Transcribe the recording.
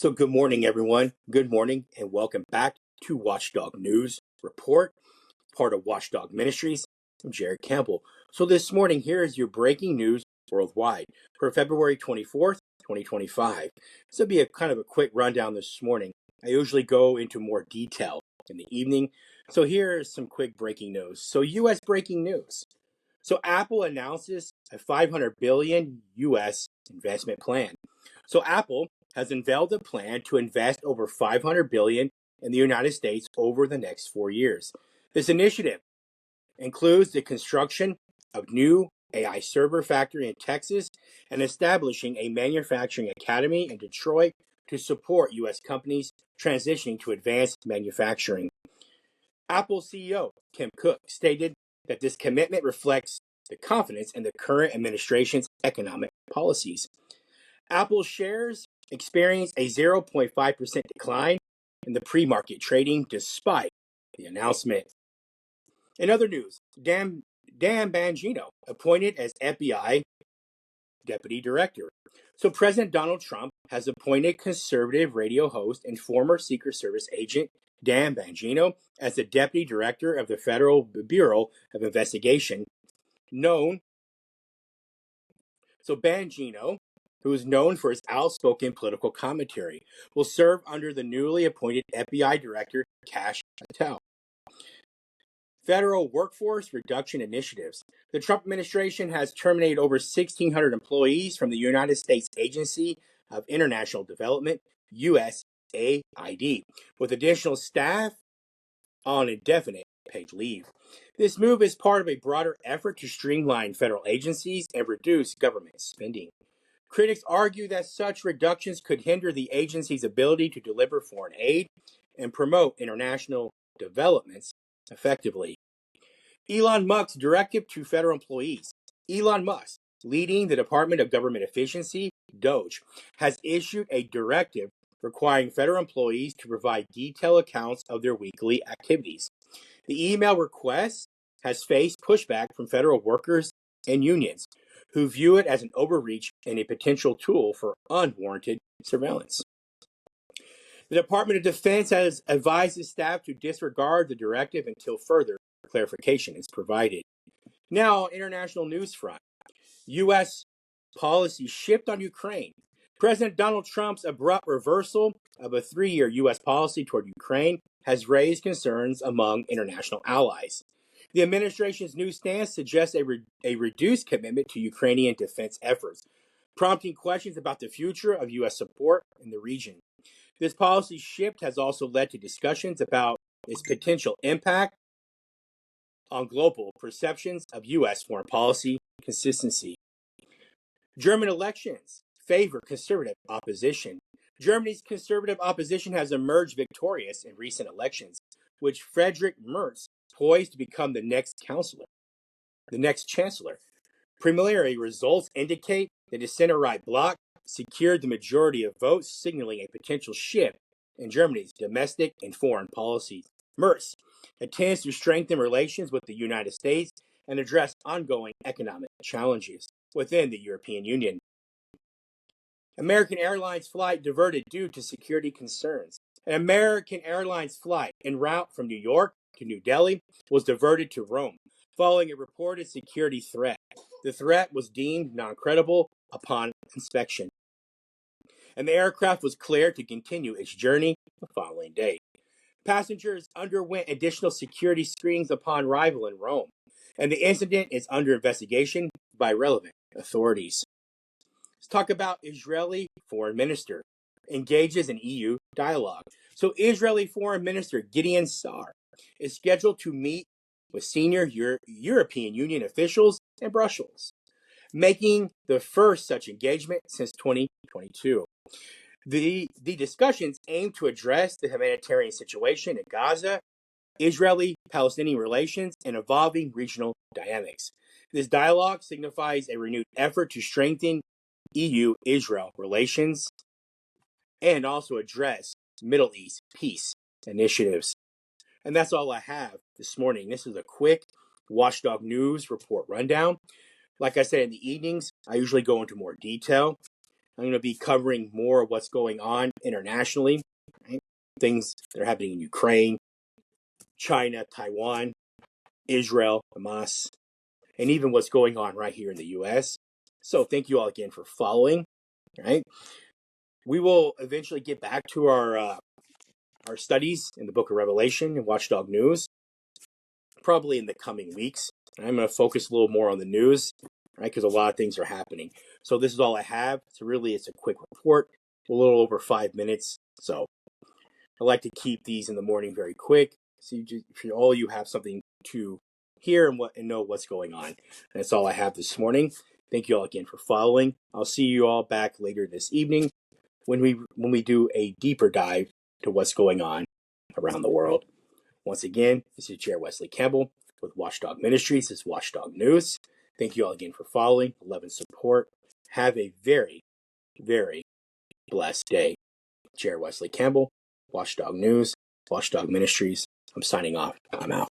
So good morning, everyone. Good morning, and welcome back to Watchdog News Report, part of Watchdog Ministries. I'm Jared Campbell. So this morning, here is your breaking news worldwide for February 24th, 2025. This will be a kind of a quick rundown this morning. I usually go into more detail in the evening. So here is some quick breaking news. So U.S. breaking news. So Apple announces a $500 billion U.S. investment plan. So Apple has unveiled a plan to invest over $500 billion in the United States over the next 4 years. This initiative includes the construction of new AI server factory in Texas and establishing a manufacturing academy in Detroit to support U.S. companies transitioning to advanced manufacturing. Apple CEO Tim Cook stated that this commitment reflects the confidence in the current administration's economic policies. Apple shares experienced a 0.5% decline in the pre-market trading despite the announcement. In other news, Dan Banjino appointed as FBI deputy director. So President Donald Trump has appointed conservative radio host and former Secret Service agent Dan Banjino as the deputy director of the Federal Bureau of Investigation, Banjino, who is known for his outspoken political commentary, will serve under the newly appointed FBI Director Kash Patel. Federal workforce reduction initiatives. The Trump administration has terminated over 1,600 employees from the United States Agency of International Development, USAID, with additional staff on indefinite paid leave. This move is part of a broader effort to streamline federal agencies and reduce government spending. Critics argue that such reductions could hinder the agency's ability to deliver foreign aid and promote international developments effectively. Elon Musk's directive to federal employees. Elon Musk, leading the Department of Government Efficiency, DOGE, has issued a directive requiring federal employees to provide detailed accounts of their weekly activities. The email request has faced pushback from federal workers and unions, who view it as an overreach and a potential tool for unwarranted surveillance. The Department of Defense has advised its staff to disregard the directive until further clarification is provided. Now, international news front. U.S. policy shift on Ukraine. President Donald Trump's abrupt reversal of a 3-year U.S. policy toward Ukraine has raised concerns among international allies. The administration's new stance suggests a reduced commitment to Ukrainian defense efforts, prompting questions about the future of U.S. support in the region. This policy shift has also led to discussions about its potential impact on global perceptions of U.S. foreign policy consistency. German elections favor conservative opposition. Germany's conservative opposition has emerged victorious in recent elections, with Friedrich Merz poised to become the next chancellor. Preliminary results indicate the center-right bloc secured the majority of votes, signaling a potential shift in Germany's domestic and foreign policies. Merz intends to strengthen relations with the United States and address ongoing economic challenges within the European Union. American Airlines flight diverted due to security concerns. An American Airlines flight en route from New York to New Delhi was diverted to Rome following a reported security threat. The threat was deemed non-credible upon inspection, and the aircraft was cleared to continue its journey the following day. Passengers underwent additional security screenings upon arrival in Rome, and the incident is under investigation by relevant authorities. Let's talk about Israeli Foreign Minister engages in EU dialogue. So Israeli Foreign Minister Gideon Sa'ar is scheduled to meet with senior European Union officials in Brussels, making the first such engagement since 2022. The discussions aim to address the humanitarian situation in Gaza, Israeli-Palestinian relations, and evolving regional dynamics. This dialogue signifies a renewed effort to strengthen EU-Israel relations and also address Middle East peace initiatives. And that's all I have this morning. This is a quick Watchdog News Report rundown. Like I said, in the evenings, I usually go into more detail. I'm going to be covering more of what's going on internationally, right? Things that are happening in Ukraine, China, Taiwan, Israel, Hamas, and even what's going on right here in the U.S. So thank you all again for following, right? We will eventually get back to our studies in the book of Revelation and Watchdog News, probably in the coming weeks. I'm going to focus a little more on the news, right? Because a lot of things are happening. So this is all I have. So really, it's a quick report, a little over 5 minutes. So I like to keep these in the morning very quick, so all you have something to hear and know what's going on. And that's all I have this morning. Thank you all again for following. I'll see you all back later this evening when we do a deeper dive to what's going on around the world. Once again, this is Chair Wesley Campbell with Watchdog Ministries. This is Watchdog News. Thank you all again for following, love, and support. Have a very, very blessed day. Chair Wesley Campbell, Watchdog News, Watchdog Ministries. I'm signing off. I'm out.